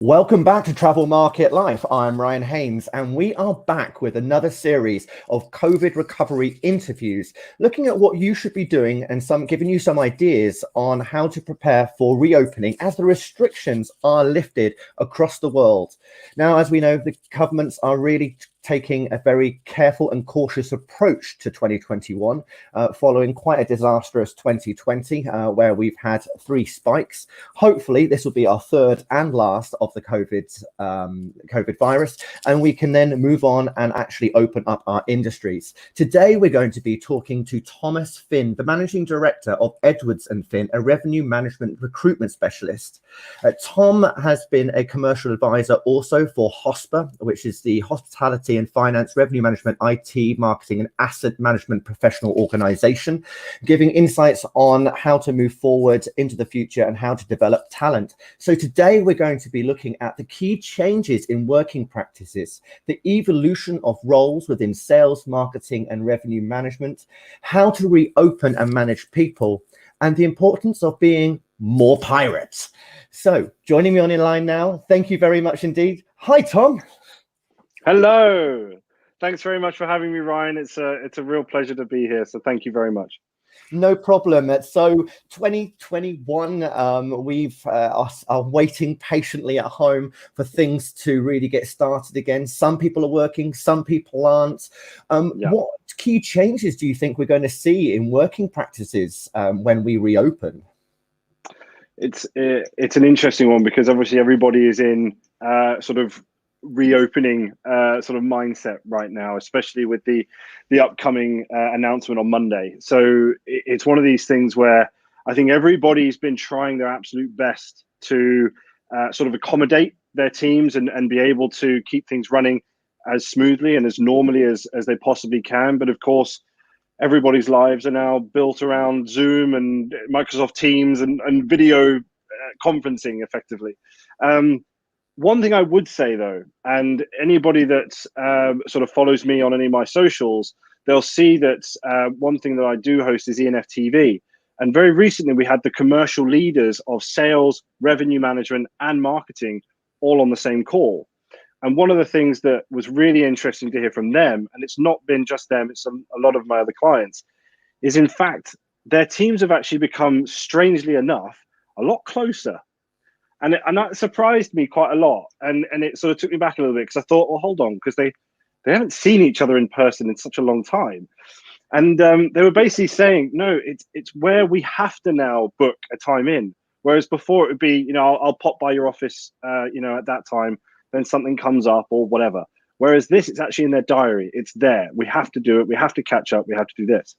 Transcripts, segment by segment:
Welcome back to Travel Market Life. I'm Ryan Haynes, and we are back with another series of COVID recovery interviews, looking at what you should be doing and giving you some ideas on how to prepare for reopening as the restrictions are lifted across the world. Now, as we know, the governments are really taking a very careful and cautious approach to 2021, following quite a disastrous 2020, where we've had 3 spikes. Hopefully, this will be our third and last of the COVID virus, and we can then move on and actually open up our industries. Today, we're going to be talking to Thomas Finn, the Managing Director of Edwards & Finn, a revenue management recruitment specialist. Tom has been a commercial advisor also for HOSPA, which is the Hospitality and Finance, Revenue Management, IT, Marketing and Asset Management Professional Organization, giving insights on how to move forward into the future and how to develop talent. So today we're going to be looking at the key changes in working practices, the evolution of roles within sales, marketing and revenue management, how to reopen and manage people, and the importance of being more pirates. So joining me on the line now, thank you very much indeed. Hi, Tom. Hello. Thanks very much for having me, Ryan. It's a real pleasure to be here. So thank you very much. No problem. So 2021, we've are waiting patiently at home for things to really get started again. Some people are working, some people aren't. What key changes do you think we're going to see in working practices when we reopen? It's an interesting one because obviously everybody is in sort of reopening sort of mindset right now, especially with the upcoming announcement on Monday. So it's one of these things where I think everybody's been trying their absolute best to sort of accommodate their teams and be able to keep things running as smoothly and as normally as they possibly can. But of course, everybody's lives are now built around Zoom and Microsoft Teams and video conferencing effectively. One thing I would say though, and anybody that sort of follows me on any of my socials, they'll see that one thing that I do host is ENF TV. And very recently we had the commercial leaders of sales, revenue management and marketing all on the same call. And one of the things that was really interesting to hear from them, and it's not been just them, it's a lot of my other clients, is in fact, their teams have actually become, strangely enough, a lot closer. And that surprised me quite a lot. And it sort of took me back a little bit because I thought, well, hold on, because they haven't seen each other in person in such a long time. And they were basically saying, no, it's where we have to now book a time in. Whereas before it would be, I'll pop by your office, at that time, then something comes up or whatever. Whereas this, it's actually in their diary. It's there. We have to do it. We have to catch up. We have to do this.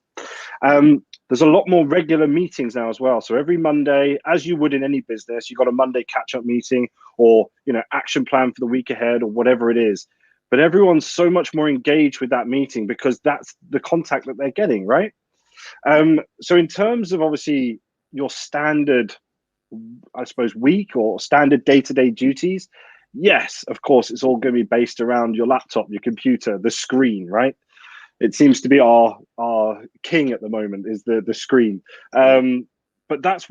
There's a lot more regular meetings now as well. So every Monday, as you would in any business, you've got a Monday catch-up meeting or, action plan for the week ahead or whatever it is. But everyone's so much more engaged with that meeting because that's the contact that they're getting, right? So in terms of obviously your standard, I suppose, week or standard day-to-day duties, yes, of course, it's all going to be based around your laptop, your computer, the screen, right? It seems to be our king at the moment is the screen. But that's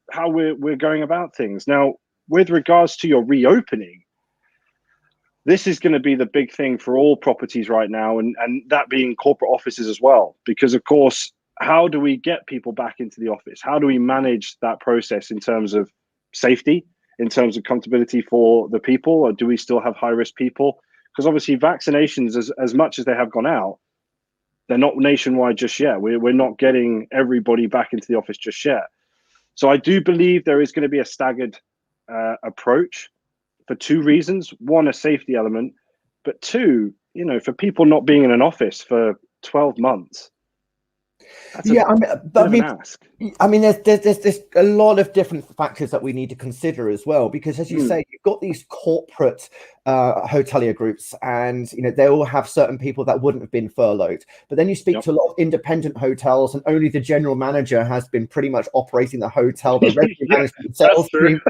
how we're going about things. Now, with regards to your reopening, this is going to be the big thing for all properties right now, and that being corporate offices as well. Because of course, how do we get people back into the office? How do we manage that process in terms of safety, in terms of comfortability for the people, or do we still have high-risk people? Because obviously vaccinations, as much as they have gone out, they're not nationwide just yet. We're not getting everybody back into the office just yet. So I do believe there is going to be a staggered approach for 2 reasons. One, a safety element, but 2, for people not being in an office for 12 months. I mean, there's a lot of different factors that we need to consider as well, because as you say, you've got these corporate hotelier groups, and they all have certain people that wouldn't have been furloughed. But then you speak to a lot of independent hotels, and only the general manager has been pretty much operating the hotel. The revenue management sales team,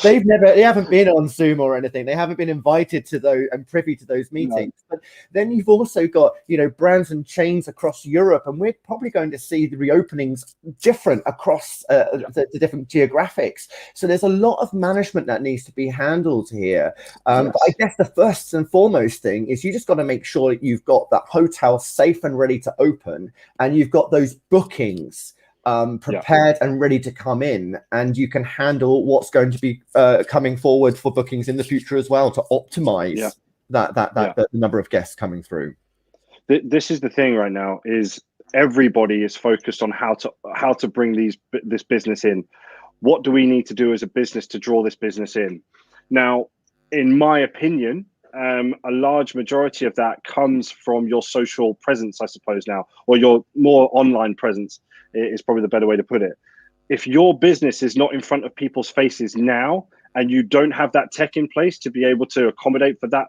they haven't been on Zoom or anything. They haven't been invited to those and privy to those meetings. No. But then you've also got brands and chains across Europe and we're probably going to see the reopenings different across the different geographics. So there's a lot of management that needs to be handled here. But I guess the first and foremost thing is you just got to make sure that you've got that hotel safe and ready to open, and you've got those bookings prepared and ready to come in, and you can handle what's going to be coming forward for bookings in the future as well to optimize the number of guests coming through. This is the thing right now, is everybody is focused on how to bring this business in. What do we need to do as a business to draw this business in? Now, in my opinion, a large majority of that comes from your social presence, I suppose now, or your more online presence is probably the better way to put it. If your business is not in front of people's faces now, and you don't have that tech in place to be able to accommodate for that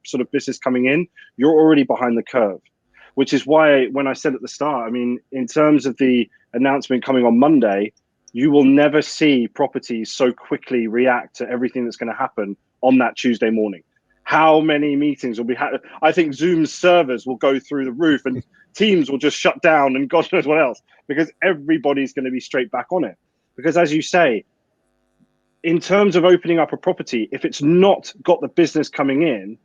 sort of business coming in, you're already behind the curve. Which is why when I said at the start, I mean, in terms of the announcement coming on Monday, you will never see properties so quickly react to everything that's going to happen on that Tuesday morning. How many meetings will be had? I think Zoom's servers will go through the roof, and Teams will just shut down, and God knows what else, because everybody's going to be straight back on it. Because as you say, in terms of opening up a property, if it's not got the business coming in,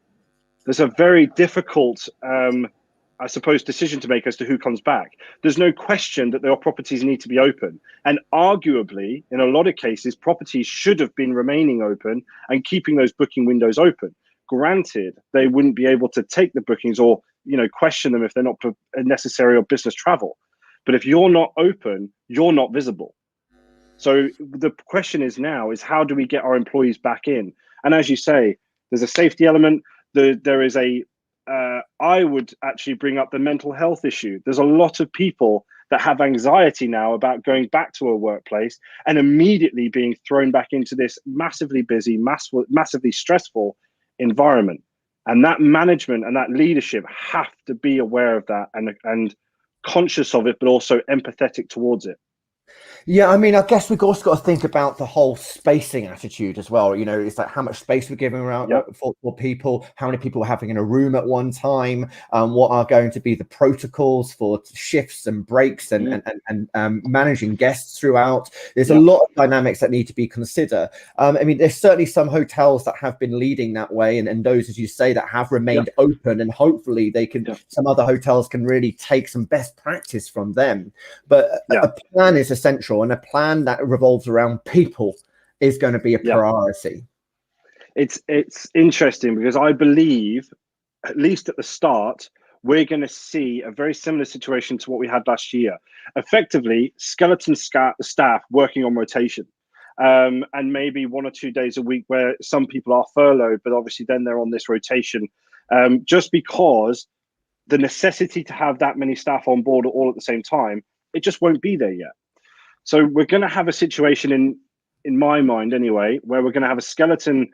there's a very difficult, I suppose, decision to make as to who comes back. There's no question that their properties need to be open. And arguably, in a lot of cases, properties should have been remaining open and keeping those booking windows open. Granted, they wouldn't be able to take the bookings or, question them if they're not necessary or business travel. But if you're not open, you're not visible. So the question is now is how do we get our employees back in? And as you say, there's a safety element. There is I would actually bring up the mental health issue. There's a lot of people that have anxiety now about going back to a workplace and immediately being thrown back into this massively busy, massively stressful environment. And that management and that leadership have to be aware of that and conscious of it, but also empathetic towards it. Yeah, I mean, I guess we've also got to think about the whole spacing attitude as well. It's like how much space we're giving around for people, how many people we're having in a room at one time, what are going to be the protocols for shifts and breaks and managing guests throughout. There's a lot of dynamics that need to be considered. I mean, there's certainly some hotels that have been leading that way, and those, as you say, that have remained open, and hopefully they can. Some other hotels can really take some best practice from them. But a plan is essential. And a plan that revolves around people is going to be a priority. It's interesting because I believe, at least at the start, we're going to see a very similar situation to what we had last year. Effectively, skeleton staff working on rotation, and maybe 1 or 2 days a week where some people are furloughed, but obviously then they're on this rotation, just because the necessity to have that many staff on board all at the same time, it just won't be there yet. So we're going to have a situation in my mind anyway, where we're going to have a skeleton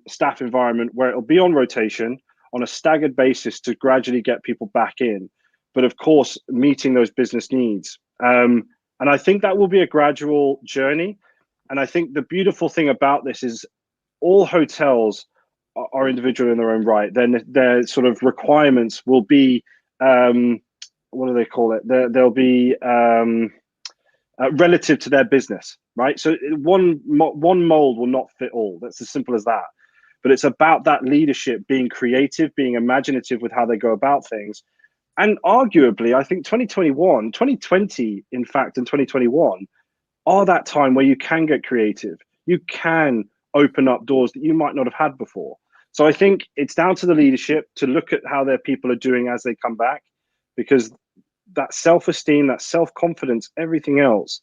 staff environment where it'll be on rotation on a staggered basis to gradually get people back in. But of course, meeting those business needs. And I think that will be a gradual journey. And I think the beautiful thing about this is all hotels are individual in their own right. Then their sort of requirements will be, what do they call it? They'll be relative to their business, right? So one mold will not fit all. That's as simple as that. But it's about that leadership being creative, being imaginative with how they go about things. And arguably, I think 2020, in fact, and 2021 are that time where you can get creative. You can open up doors that you might not have had before. So I think it's down to the leadership to look at how their people are doing as they come back, because that self-esteem, that self-confidence, everything else,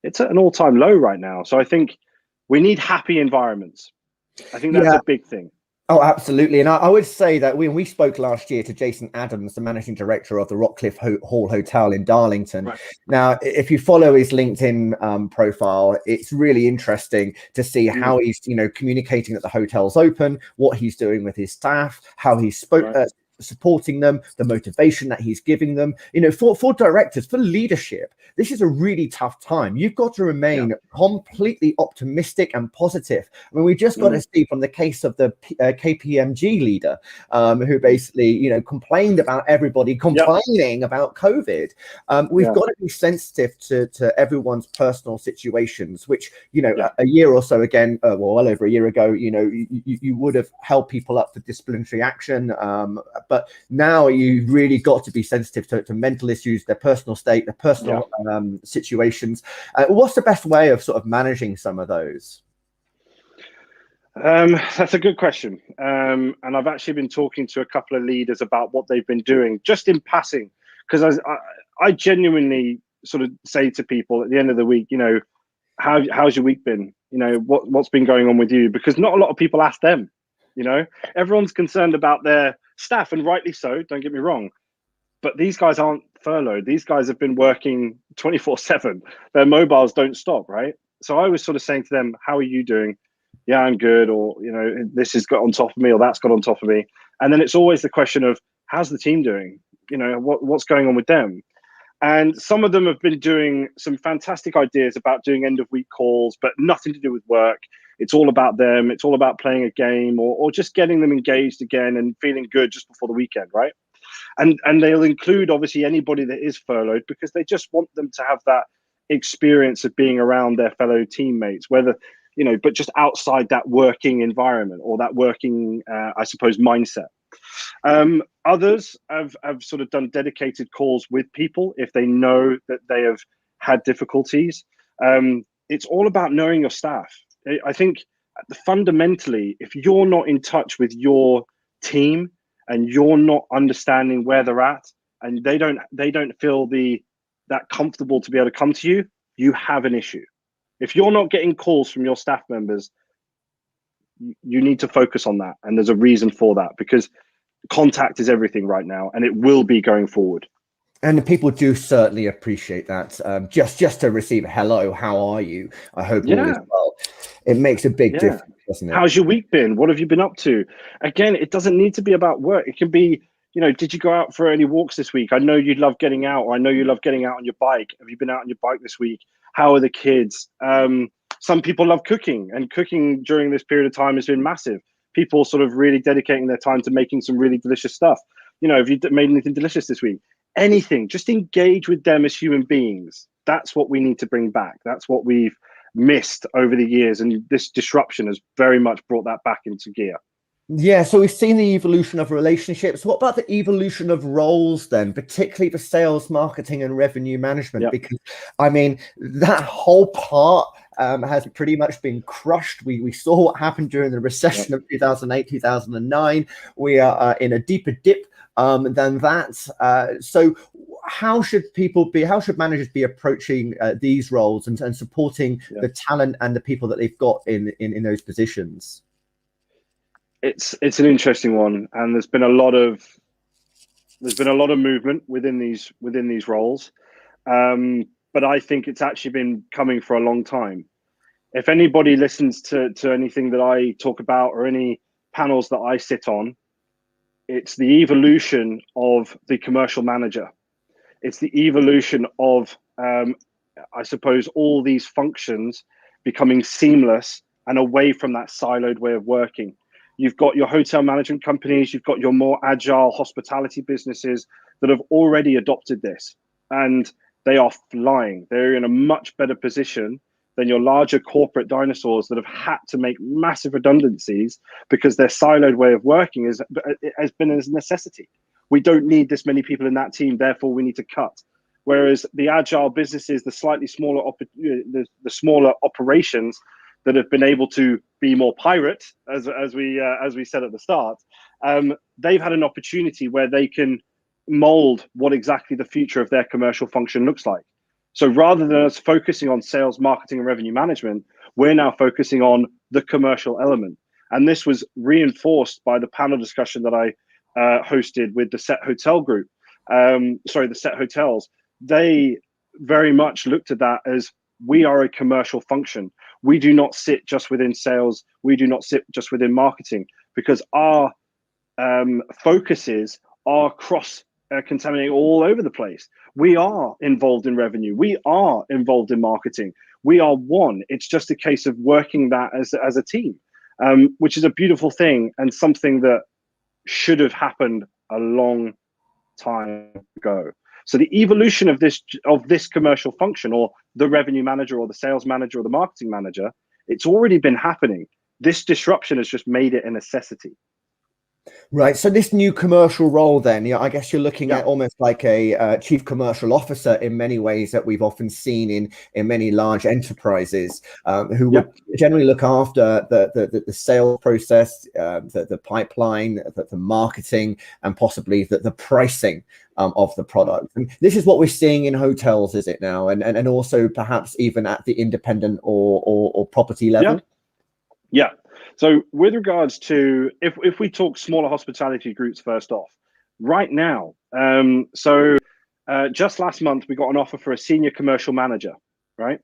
it's at an all-time low right now. So I think we need happy environments. I think that's a big thing. Oh, absolutely. And I would say that when we spoke last year to Jason Adams, the managing director of the Rockcliffe Hall Hotel in Darlington. Right. Now, if you follow his LinkedIn profile, it's really interesting to see how he's, communicating that the hotel's open, what he's doing with his staff, how he supporting them, the motivation that he's giving them. You know, for directors, for leadership, this is a really tough time. You've got to remain completely optimistic and positive. I mean, we just got to see from the case of the KPMG leader, who basically, you know, complained about everybody complaining about COVID. We've got to be sensitive to everyone's personal situations, which, you know, a year or so again, well over a year ago, you know, you would have held people up for disciplinary action. But now you really got to be sensitive to mental issues, their personal state, their personal situations. What's the best way of sort of managing some of those? That's a good question. And I've actually been talking to a couple of leaders about what they've been doing just in passing, because I genuinely sort of say to people at the end of the week, you know, how's your week been? You know, what's been going on with you? Because not a lot of people ask them. You know, everyone's concerned about their staff, and rightly so, don't get me wrong. But these guys aren't furloughed. These guys have been working 24/7. Their mobiles don't stop, right? So I was sort of saying to them, how are you doing? Yeah, I'm good. Or, you know, this has got on top of me, or that's got on top of me. And then it's always the question of, how's the team doing? You know, what's going on with them? And some of them have been doing some fantastic ideas about doing end of week calls, but nothing to do with work. It's all about them. It's all about playing a game, or just getting them engaged again and feeling good just before the weekend, right? And they'll include obviously anybody that is furloughed, because they just want them to have that experience of being around their fellow teammates, whether, you know, but just outside that working environment or that working, I suppose, mindset. Others have sort of done dedicated calls with people if they know that they have had difficulties. It's all about knowing your staff. I think fundamentally, if you're not in touch with your team and you're not understanding where they're at, and they don't feel that comfortable to be able to come to you, you have an issue. If you're not getting calls from your staff members, you need to focus on that. And there's a reason for that, because contact is everything right now, and it will be going forward. And people do certainly appreciate that. Just to receive a hello, how are you? I hope all is well. It makes a big difference, doesn't it? How's your week been? What have you been up to? Again, it doesn't need to be about work. It can be, you know, did you go out for any walks this week? I know you love getting out, or I know you love getting out on your bike. Have you been out on your bike this week? How are the kids? Some people love cooking, and cooking during this period of time has been massive. People sort of really dedicating their time to making some really delicious stuff. You know, have you made anything delicious this week? Anything, just engage with them as human beings. That's what we need to bring back. That's what we've missed over the years, and this disruption has very much brought that back into gear. Yeah, so we've seen the evolution of relationships. What about the evolution of roles then, particularly for sales, marketing, and revenue management? Because I mean, that whole part has pretty much been crushed. We saw what happened during the recession of 2008, 2009. We are in a deeper dip than that. So how should managers be approaching these roles and supporting the talent and the people that they've got in those positions? It's an interesting one, and there's been a lot of movement within these roles, but I think it's actually been coming for a long time. If anybody listens to anything that I talk about or any panels that I sit on, it's the evolution of the commercial manager. It's the evolution of, I suppose, all these functions becoming seamless and away from that siloed way of working. You've got your hotel management companies, you've got your more agile hospitality businesses that have already adopted this, and they are flying. They're in a much better position than your larger corporate dinosaurs that have had to make massive redundancies because their siloed way of working has been a necessity. We don't need this many people in that team, therefore we need to cut. Whereas the agile businesses, the slightly smaller, the smaller operations that have been able to be more pirate, as we said at the start, they've had an opportunity where they can mold what exactly the future of their commercial function looks like. So rather than us focusing on sales, marketing, and revenue management, we're now focusing on the commercial element. And this was reinforced by the panel discussion that I hosted with the Set Hotel group. The Set Hotels. They very much looked at that as, we are a commercial function. We do not sit just within sales. We do not sit just within marketing, because our focuses are cross contaminating all over the place. We are involved in revenue. We are involved in marketing. We are one. It's just a case of working that as a team, which is a beautiful thing and something that should have happened a long time ago. So the evolution of this commercial function, or the revenue manager, or the sales manager, or the marketing manager, it's already been happening. This disruption has just made it a necessity. Right. So this new commercial role, then, I guess you're looking Yeah. at almost like a chief commercial officer in many ways that we've often seen in many large enterprises, who Yeah. would generally look after the sales process, the pipeline, the marketing, and possibly the pricing of the product. And this is what we're seeing in hotels, is it now? And also perhaps even at the independent or property level? Yeah. So with regards to, if we talk smaller hospitality groups first off, right now, just last month, we got an offer for a senior commercial manager, right?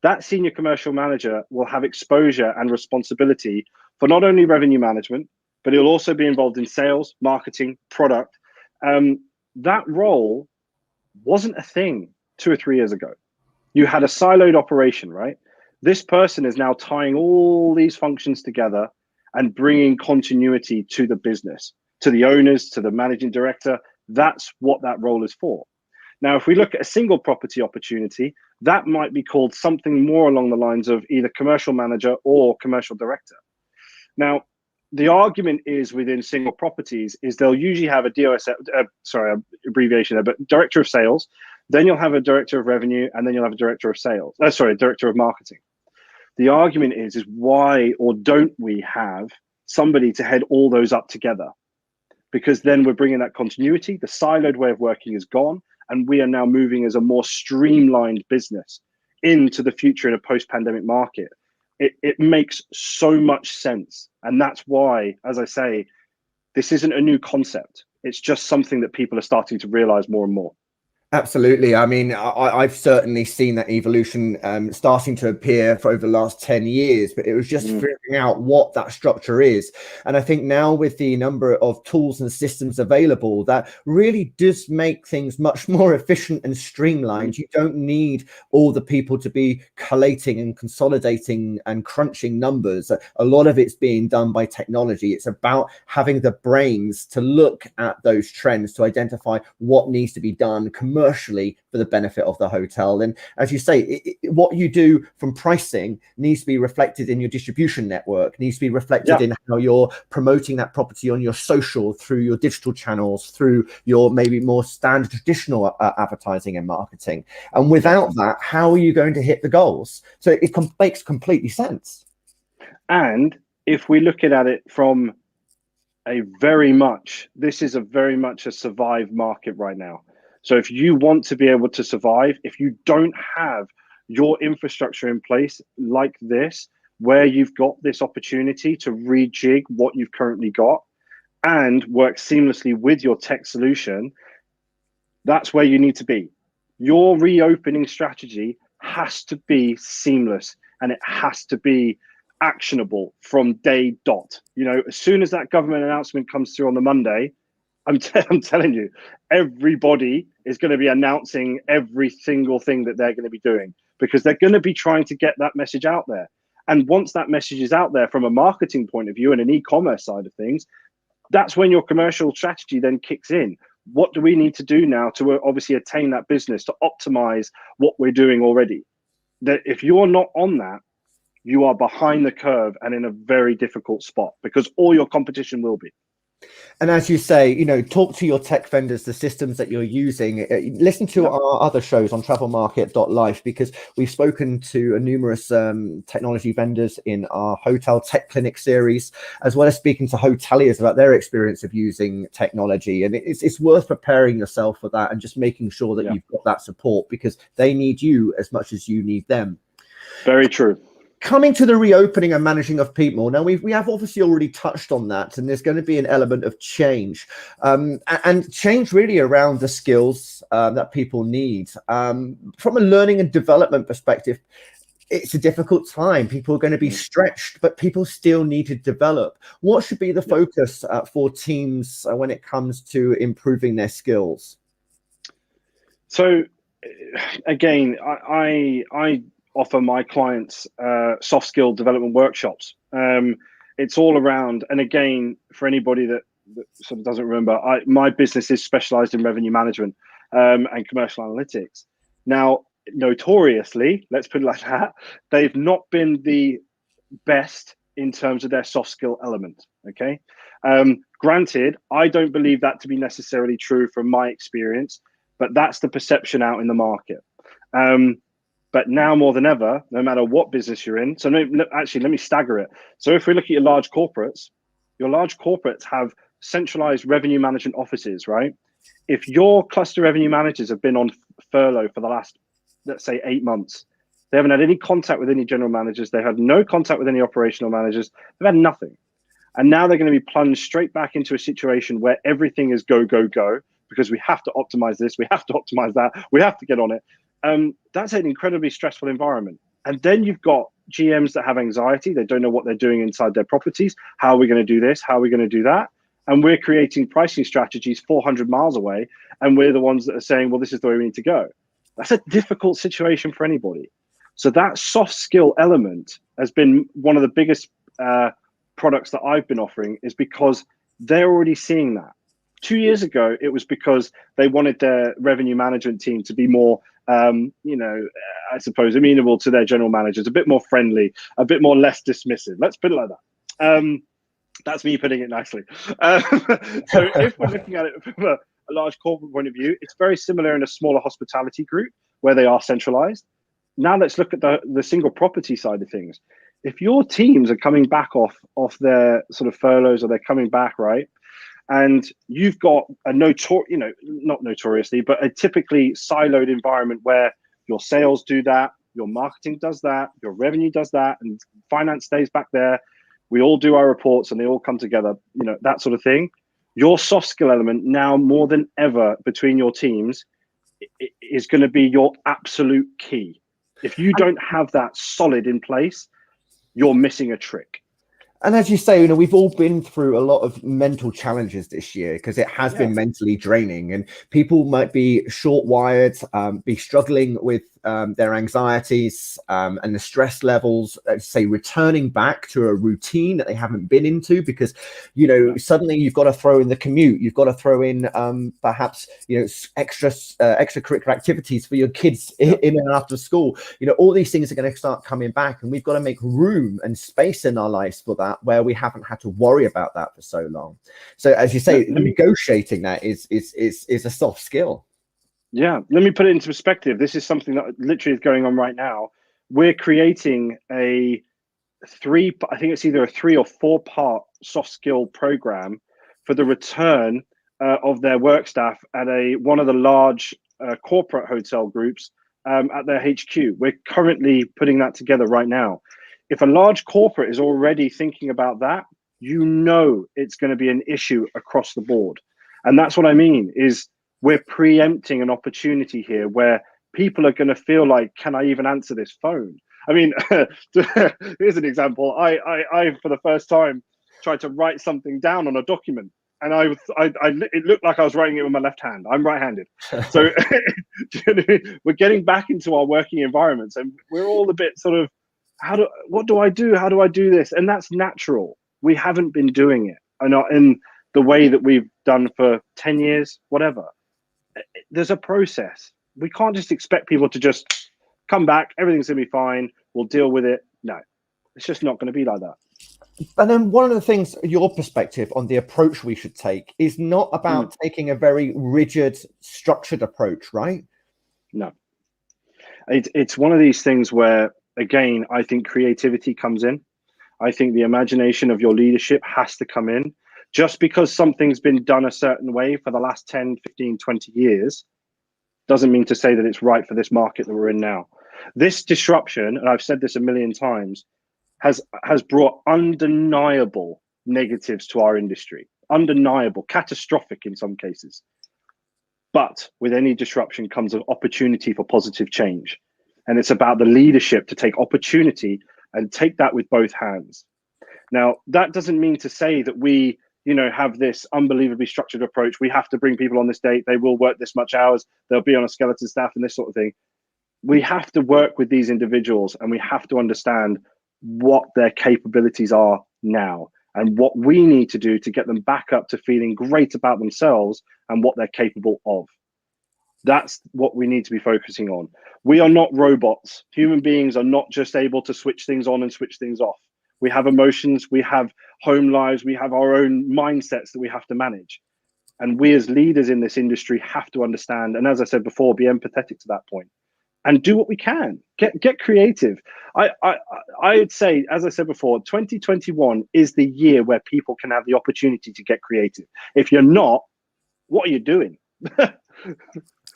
That senior commercial manager will have exposure and responsibility for not only revenue management, but he'll also be involved in sales, marketing, product. That role wasn't a thing 2 or 3 years ago. You had a siloed operation, right? This person is now tying all these functions together and bringing continuity to the business, to the owners, to the managing director. That's what that role is for. Now, if we look at a single property opportunity, that might be called something more along the lines of either commercial manager or commercial director. Now, the argument is within single properties is they'll usually have a DOS, abbreviation there, but director of sales. Then you'll have a director of revenue, and then you'll have a director of sales. Director of marketing. The argument is why or don't we have somebody to head all those up together? Because then we're bringing that continuity. The siloed way of working is gone, and we are now moving as a more streamlined business into the future in a post-pandemic market. It makes so much sense, and that's why, as I say, this isn't a new concept. It's just something that people are starting to realize more and more. Absolutely. I mean, I've certainly seen that evolution starting to appear for over the last 10 years, but it was just figuring out what that structure is. And I think now with the number of tools and systems available, that really does make things much more efficient and streamlined. You don't need all the people to be collating and consolidating and crunching numbers. A lot of it's being done by technology. It's about having the brains to look at those trends, to identify what needs to be done commercially for the benefit of the hotel. And as you say, what you do from pricing needs to be reflected in your distribution network, needs to be reflected in how you're promoting that property on your social, through your digital channels, through your maybe more standard traditional advertising and marketing. And without that, how are you going to hit the goals? So it makes completely sense. And if we look at it from this is a very much a survive market right now. So if you want to be able to survive, if you don't have your infrastructure in place like this, where you've got this opportunity to rejig what you've currently got and work seamlessly with your tech solution, that's where you need to be. Your reopening strategy has to be seamless, and it has to be actionable from day dot. As soon as that government announcement comes through on the Monday, I'm telling you, everybody is going to be announcing every single thing that they're going to be doing, because they're going to be trying to get that message out there. And once that message is out there from a marketing point of view and an e-commerce side of things, that's when your commercial strategy then kicks in. What do we need to do now to obviously attain that business, to optimize what we're doing already? That if you're not on that, you are behind the curve and in a very difficult spot, because all your competition will be. And as you say, talk to your tech vendors, the systems that you're using. Listen to our other shows on travelmarket.life, because we've spoken to numerous technology vendors in our Hotel Tech Clinic series, as well as speaking to hoteliers about their experience of using technology. And it's worth preparing yourself for that and just making sure that you've got that support, because they need you as much as you need them. Very true. Coming to the reopening and managing of people. Now, we have obviously already touched on that, and there's going to be an element of change, and change really around the skills that people need. From a learning and development perspective, it's a difficult time. People are going to be stretched, but people still need to develop. What should be the focus for teams when it comes to improving their skills? So again, I offer my clients soft skill development workshops. It's all around, and again, for anybody that sort of doesn't remember, my business is specialized in revenue management and commercial analytics. Now, notoriously, let's put it like that, they've not been the best in terms of their soft skill element. Okay. Granted, I don't believe that to be necessarily true from my experience, but that's the perception out in the market. But now more than ever, no matter what business you're in, so actually, let me stagger it. So if we look at your large corporates have centralized revenue management offices, right? If your cluster revenue managers have been on furlough for the last, let's say, 8 months, they haven't had any contact with any general managers, they had no contact with any operational managers, they've had nothing. And now they're going to be plunged straight back into a situation where everything is go, go, go, because we have to optimize this, we have to optimize that, we have to get on it. That's an incredibly stressful environment. And then you've got GMs that have anxiety. They don't know what they're doing inside their properties. How are we going to do this? How are we going to do that? And we're creating pricing strategies 400 miles away. And we're the ones that are saying, well, this is the way we need to go. That's a difficult situation for anybody. So that soft skill element has been one of the biggest products that I've been offering, is because they're already seeing that. 2 years ago, it was because they wanted their revenue management team to be more, I suppose, amenable to their general managers, a bit more friendly, a bit more less dismissive. Let's put it like that. That's me putting it nicely. So if we're looking at it from a large corporate point of view, it's very similar in a smaller hospitality group where they are centralized. Now let's look at the single property side of things. If your teams are coming back off their sort of furloughs, or they're coming back, right, and you've got a not notoriously, but a typically siloed environment where your sales do that, your marketing does that, your revenue does that, and finance stays back there. We all do our reports and they all come together, that sort of thing. Your soft skill element now more than ever between your teams is going to be your absolute key. If you don't have that solid in place, you're missing a trick. And as you say, we've all been through a lot of mental challenges this year, because it has been mentally draining, and people might be short-wired, be struggling with their anxieties and the stress levels, say returning back to a routine that they haven't been into, because suddenly you've got to throw in the commute, you've got to throw in perhaps extracurricular activities for your kids in and after school. All these things are going to start coming back, and we've got to make room and space in our lives for that, where we haven't had to worry about that for so long. So as you say, negotiating that is a soft skill. Yeah, let me put it into perspective. This is something that literally is going on right now. We're creating I think it's either a 3 or 4 part soft skill program for the return of their work staff at one of the large corporate hotel groups at their HQ. We're currently putting that together right now. If a large corporate is already thinking about that, it's going to be an issue across the board. And that's what I mean, is we're preempting an opportunity here where people are going to feel like, can I even answer this phone? I mean, here's an example. I for the first time tried to write something down on a document, and it looked like I was writing it with my left hand. I'm right-handed, so we're getting back into our working environments, and we're all a bit sort of, what do I do? How do I do this? And that's natural. We haven't been doing it, and in the way that we've done for 10 years, whatever. There's a process. We can't just expect people to just come back, everything's gonna be fine, we'll deal with it. No, it's just not going to be like that. And then one of the things, your perspective on the approach we should take, is not about taking a very rigid, structured approach, right? No, it's one of these things where, again, I think creativity comes in. I think the imagination of your leadership has to come in. Just because something's been done a certain way for the last 10, 15, 20 years doesn't mean to say that it's right for this market that we're in now. This disruption, and I've said this a million times, has brought undeniable negatives to our industry. Undeniable, catastrophic in some cases. But with any disruption comes an opportunity for positive change. And it's about the leadership to take opportunity and take that with both hands. Now, that doesn't mean to say that we, have this unbelievably structured approach. We have to bring people on this date. They will work this much hours. They'll be on a skeleton staff and this sort of thing. We have to work with these individuals, and we have to understand what their capabilities are now and what we need to do to get them back up to feeling great about themselves and what they're capable of. That's what we need to be focusing on. We are not robots. Human beings are not just able to switch things on and switch things off. We have emotions, we have home lives, we have our own mindsets that we have to manage. And we as leaders in this industry have to understand, and as I said before, be empathetic to that point and do what we can. Get creative. I'd say, as I said before, 2021 is the year where people can have the opportunity to get creative. If you're not, what are you doing?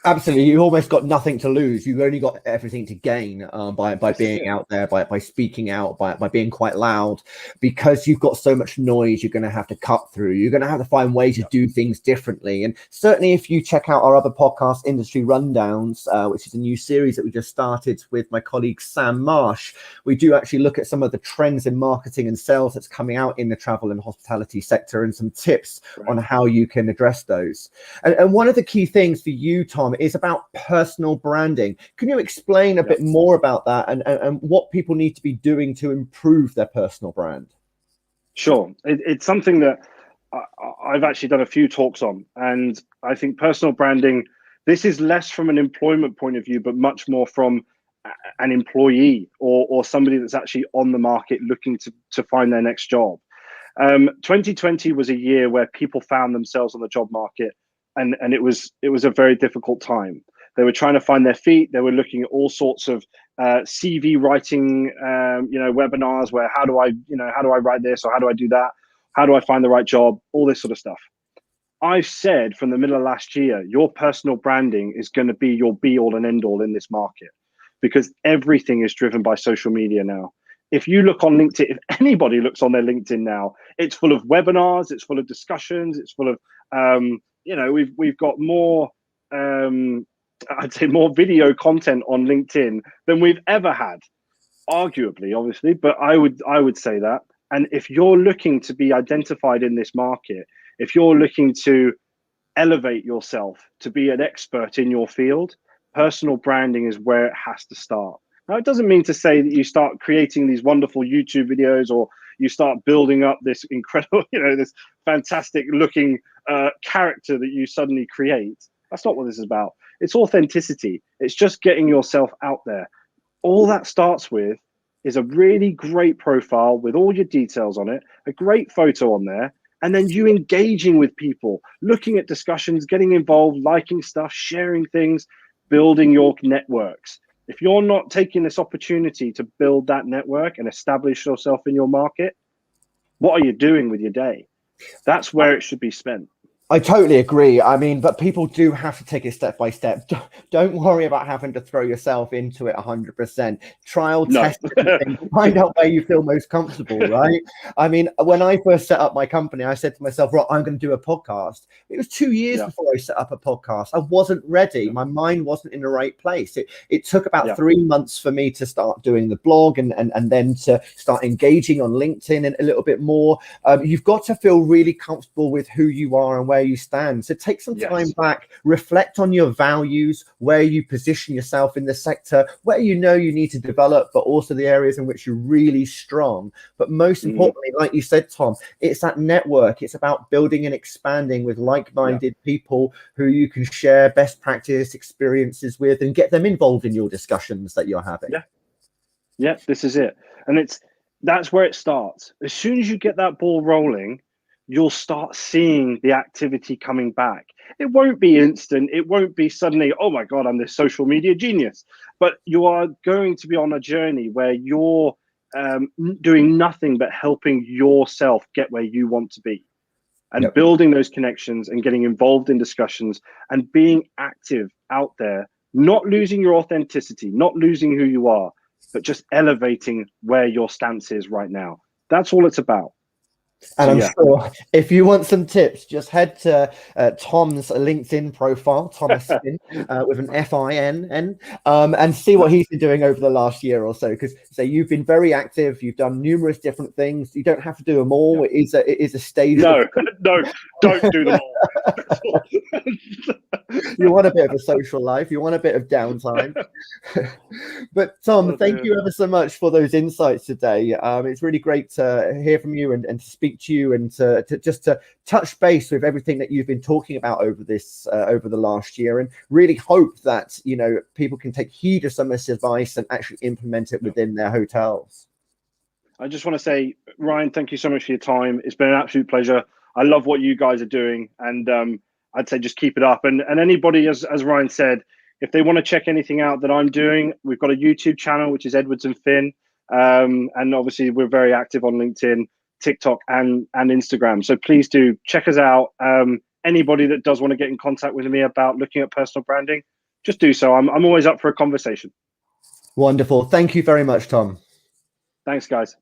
Absolutely, you almost got nothing to lose. You've only got everything to gain by being out there, by speaking out, by being quite loud. Because you've got so much noise, you're going to have to cut through. You're going to have to find ways to do things differently. And certainly, if you check out our other podcast, Industry Rundowns, which is a new series that we just started with my colleague Sam Marsh, we do actually look at some of the trends in marketing and sales that's coming out in the travel and hospitality sector, and some tips on how you can address those. And one of the key things for you, Tom, is about personal branding. Can you explain a bit more about that and what people need to be doing to improve their personal brand? Sure. It's something that I've actually done a few talks on. And I think personal branding, this is less from an employment point of view, but much more from an employee or somebody that's actually on the market looking to find their next job. 2020 was a year where people found themselves on the job market. And it was a very difficult time. They were trying to find their feet. They were looking at all sorts of CV writing, webinars where how do I write this, or how do I do that? How do I find the right job? All this sort of stuff. I've said from the middle of last year, your personal branding is going to be your be all and end all in this market, because everything is driven by social media now. If you look on LinkedIn, if anybody looks on their LinkedIn now, it's full of webinars, it's full of discussions, it's full of we've got more I'd say more video content on LinkedIn than we've ever had, arguably, obviously, but I would say that. And if you're looking to be identified in this market, if you're looking to elevate yourself to be an expert in your field, personal branding is where it has to start. Now, it doesn't mean to say that you start creating these wonderful YouTube videos or you start building up this incredible, this fantastic looking character that you suddenly create. That's not what this is about. It's authenticity. It's just getting yourself out there. All that starts with is a really great profile with all your details on it, a great photo on there, and then you engaging with people, looking at discussions, getting involved, liking stuff, sharing things, building your networks. If you're not taking this opportunity to build that network and establish yourself in your market, what are you doing with your day? That's where it should be spent. I totally agree. I mean, but people do have to take it step by step. Don't worry about having to throw yourself into it 100%. Trial, test, find out where you feel most comfortable, right? I mean, when I first set up my company, I said to myself, right, I'm going to do a podcast. It was 2 years before I set up a podcast. I wasn't ready. My mind wasn't in the right place. It took about 3 months for me to start doing the blog and then to start engaging on LinkedIn and a little bit more. You've got to feel really comfortable with who you are and where you stand. So take some time back, reflect on your values, where you position yourself in the sector, where you need to develop, but also the areas in which you're really strong. But most importantly, like you said, Tom, it's that network. It's about building and expanding with like-minded people who you can share best practice experiences with and get them involved in your discussions that you're having. Yeah, this is it. And that's where it starts. As soon as you get that ball rolling, you'll start seeing the activity coming back. It won't be instant. It won't be suddenly, oh my God, I'm this social media genius. But you are going to be on a journey where you're doing nothing but helping yourself get where you want to be and building those connections and getting involved in discussions and being active out there, not losing your authenticity, not losing who you are, but just elevating where your stance is right now. That's all it's about. And So I'm yeah, sure if you want some tips, just head to Tom's LinkedIn profile, Thomas Fin, with an Fin, and see what he's been doing over the last year or so. Because you've been very active, you've done numerous different things. You don't have to do them all. yeah. It is a stage. No, no, don't do them all. You want a bit of a social life. You want a bit of downtime. But Tom, Oh thank dear. you ever so much for those insights today. It's really great to hear from you and to speak to you and to touch base with everything that you've been talking about over the last year, and really hope that people can take heed of some of this advice and actually implement it within their hotels. I just want to say, Ryan, thank you so much for your time. It's been an absolute pleasure. I love what you guys are doing, and I'd say just keep it up. And anybody, as Ryan said, if they want to check anything out that I'm doing, we've got a YouTube channel which is Edwards and Finn, and obviously we're very active on LinkedIn, TikTok, and Instagram. So please do check us out. Anybody that does want to get in contact with me about looking at personal branding, just do so. I'm always up for a conversation. Wonderful. Thank you very much, Tom. Thanks, guys.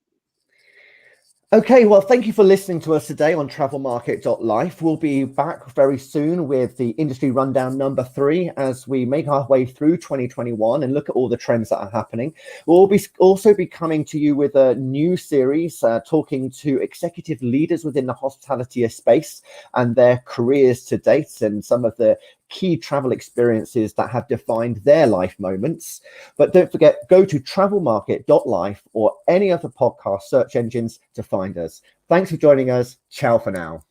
Okay, well, thank you for listening to us today on travelmarket.life. We'll be back very soon with the industry rundown number 3 as we make our way through 2021 and look at all the trends that are happening. We'll also be coming to you with a new series talking to executive leaders within the hospitality space and their careers to date and some of the key travel experiences that have defined their life moments. But don't forget, go to travelmarket.life or any other podcast search engines to find us. Thanks for joining us. Ciao for now.